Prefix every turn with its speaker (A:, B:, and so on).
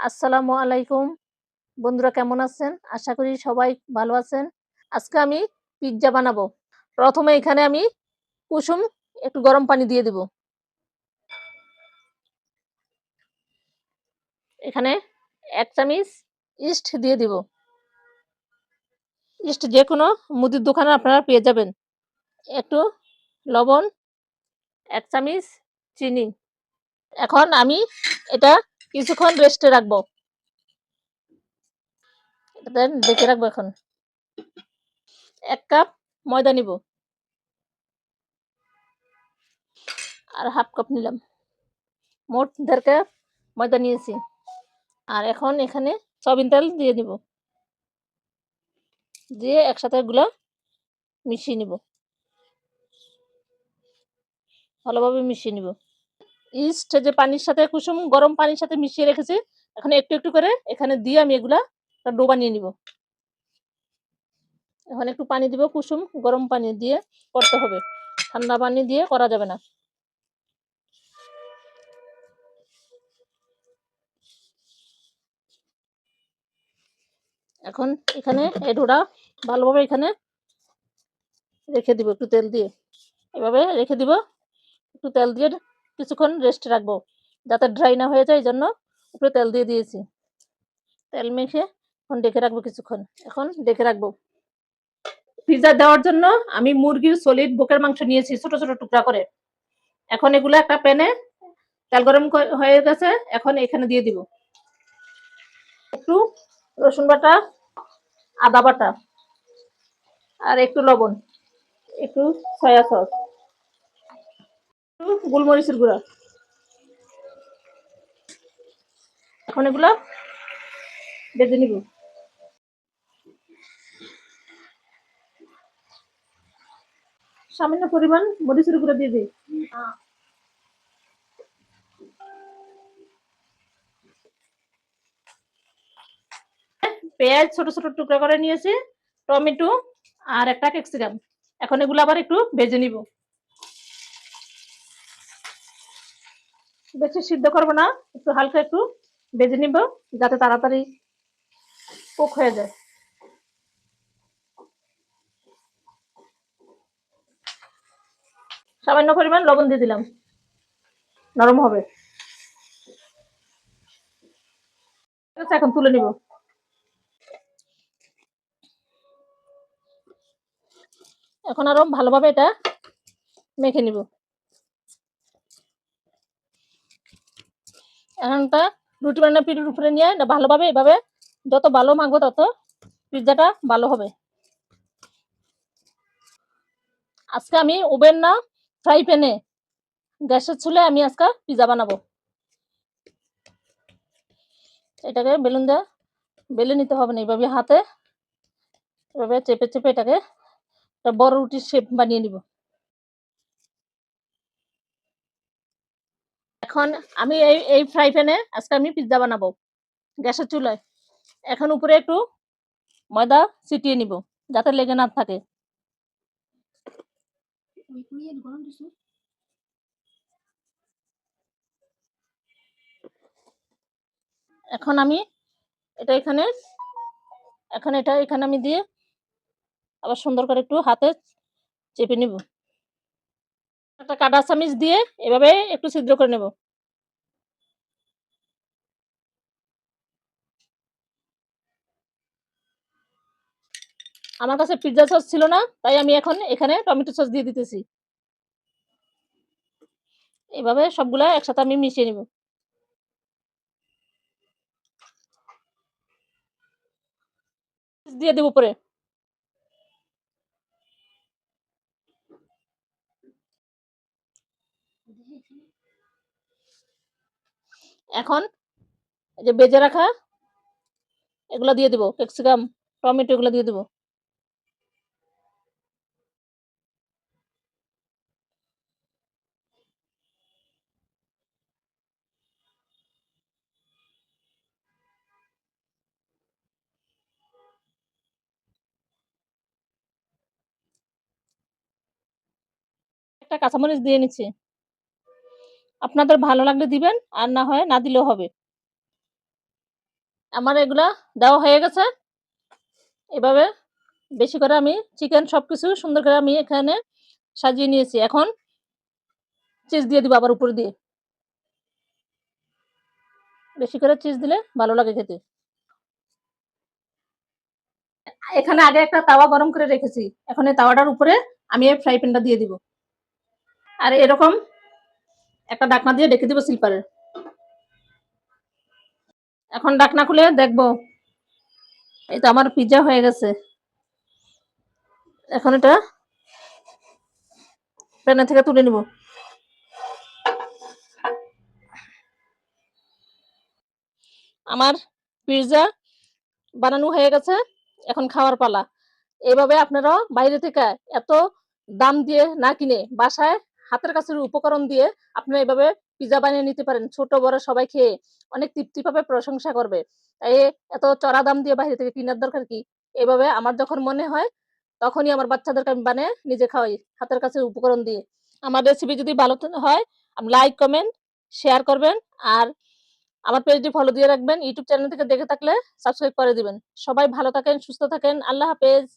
A: আসসালামু আলাইকুম। বন্ধুরা কেমন আছেন? আশা করি সবাই ভালো আছেন। আজকে আমি পিজ্জা বানাবো। ১ম এ এখানে আমি কুসুম একটু গরম পানি দিয়ে দিব। এখানে ১ চামচ ইস্ট দিয়ে দিব। ইস্ট যেকোনো মুদির দোকানে আপনারা পেয়ে যাবেন। একটু লবণ, ১ চামচ চিনি। এখন আমি এটা কিছুক্ষণ রেস্টে রাখবো। এটাতে ঢেকে রাখবো এখন। ১ কাপ ময়দা নিব। আর ১/২ কাপ নিলাম। মোট ১.৫ কাপ ময়দা নিয়েছি। আর এখন এখানে সয়াবিন তেল দিয়ে দিব। দিয়ে একসাথে এগুলা মিশিয়ে নিব। ভালোভাবে মিশিয়ে নিব। ইস্ট যে পানির সাথে কুসুম গরম পানির সাথে মিশিয়ে রেখেছি, এখন একটু, একটু করে এখানে দিয়ে আমি এগুলা একটা ডো বানিয়ে নিব। এখন একটু পানি দিব, কুসুম গরম পানি দিয়ে করতে হবে। ঠান্ডা পানি দিয়ে করা যাবে না। এখন এখানে এই ডোটা ভালোভাবে এখানে রেখে দিব একটু তেল দিয়ে। এভাবে রেখে দিব। একটু তেল দিয়ে কিছুক্ষণ রেস্টে রাখবো। যাতে ড্রাই না হয়ে যায় এজন্য উপরে তেল দিয়ে দিয়েছি। তেল মেখে এখন ঢেকে রাখবো কিছুক্ষণ। এখন ঢেকে রাখবো। পিজ্জা দেওয়ার জন্য আমি মুরগির সলিড বুকের মাংস নিয়েছি ছোট, ছোট টুকরা করে। এখন এগুলা একটা প্যানে তেল গরম হয়ে গেছে। এখন এখানে দিয়ে দিব। একটু রসুন বাটা, আদা বাটা আর একটু লবণ, একটু সয়া সস, একটু গোলমরিচের গুঁড়া। এখন এগুলা ভেজে নিব। সামান্য পরিমাণ মরিচের গুঁড়া দিয়ে দিই। পেঁয়াজ ছোট, ছোট টুকরা করে নিয়েছি, টমেটো আর একটা ক্যাপসিকাম। এখন এগুলো আবার একটু ভেজে নিব। বেশি সিদ্ধ করব না, একটু হালকা একটু ভেজে নিব যাতে তাড়াতাড়ি কুক হয়ে যায়। সামান্য পরিমাণ লবণ দিয়ে দিলাম, নরম হবে। এখন তুলে নিব। এখন আরো ভালোভাবে এটা মেখে নিব। এখনটা রুটি বানানো পিঠের উপরে নিয়ে ভালোভাবে এভাবে যত ভালো মাখবো তত পিজ্জাটা ভালো হবে। আজকে আমি ওভেন না ফ্রাই প্যানে গ্যাসের চুলায় আমি আজকে পিজ্জা বানাবো। এটাকে বেলুন দিয়ে বেলে নিতে হবে না, এইভাবে হাতে এভাবে চেপে চেপে এটাকে একটা বড় রুটির শেপ বানিয়ে নিব। এখন আমি এই ফ্রাই প্যানে আজকে আমি পিজ্জা বানাবো গ্যাসের চুলায়। এখন উপরে একটু ময়দা ছিটিয়ে নিব যাতে লেগে না থাকে। এখন আমি এটা এখানে এখানে আমি দিয়ে আবার সুন্দর করে একটু হাতে চেপে নিব। একটা কাঁটা চামিচ দিয়ে এভাবে একটু ছিদ্র করে নেব। আমার কাছে পিজ্জা সস ছিল না, তাই আমি এখন এখানে টমেটো সস দিয়ে দিতেছি। এভাবে সবগুলা একসাথে আমি মিশিয়ে নিব। দিয়ে দেব উপরে। এখন এই যে বেজে রাখা এগুলা দিয়ে দেব, ক্যাপসিকাম, টমেটো এগুলা দিয়ে দেব। একটা কাঁচামরিচ দিয়ে নিচ্ছি। আপনাদের ভালো লাগলে দিবেন, আর না হয় না দিলেও হবে। আমার এগুলা দেওয়া হয়ে গেছে। এভাবে বেশি করে আমি চিকেন সবকিছু সুন্দর করে আমি এখানে সাজিয়ে নিয়েছি। এখন চিজ দিয়ে দিব আবার উপর দিয়ে। বেশি করে চিজ দিলে ভালো লাগে খেতে। এখানে আগে একটা তাওয়া গরম করে রেখেছি। এখন এই তাওয়াটার উপরে আমি এই ফ্রাই প্যানটা দিয়ে দিব। আর এরকম একটা ঢাকনা দিয়ে ঢেকে দিব স্লিপারে। এখন ঢাকনা খুলে দেখব। এই তো আমার পিজ্জা হয়ে গেছে। এখন এটা প্যানে থেকে তুলে নিব। আমার পিজ্জা বানানো হয়ে গেছে। এখন খাওয়ার পালা। এভাবে আপনারাও বাইরে থেকে এত দাম দিয়ে না কিনে বাসায় হাতের কাছের উপকরণ দিয়ে আপনারা এভাবে পিজ্জা বানিয়ে নিতে পারেন। ছোট বড় সবাই খেয়ে অনেক তৃপ্তি পাবে, প্রশংসা করবে। তাই এত চড়া দাম দিয়ে বাইরে থেকে কিনার দরকার কি? এভাবে আমার যখন মনে হয় তখনই আমার বাচ্চাদেরকে আমি বানিয়ে নিজে খাওয়াই হাতের কাছের উপকরণ দিয়ে। আমার রেসিপি যদি ভালো হয় লাইক, কমেন্ট, শেয়ার করবেন। আর আমার পেজটি ফলো দিয়ে রাখবেন। ইউটিউব চ্যানেল থেকে দেখে থাকলে সাবস্ক্রাইব করে দিবেন। সবাই ভালো থাকেন, সুস্থ থাকেন। আল্লাহ হাফেজ।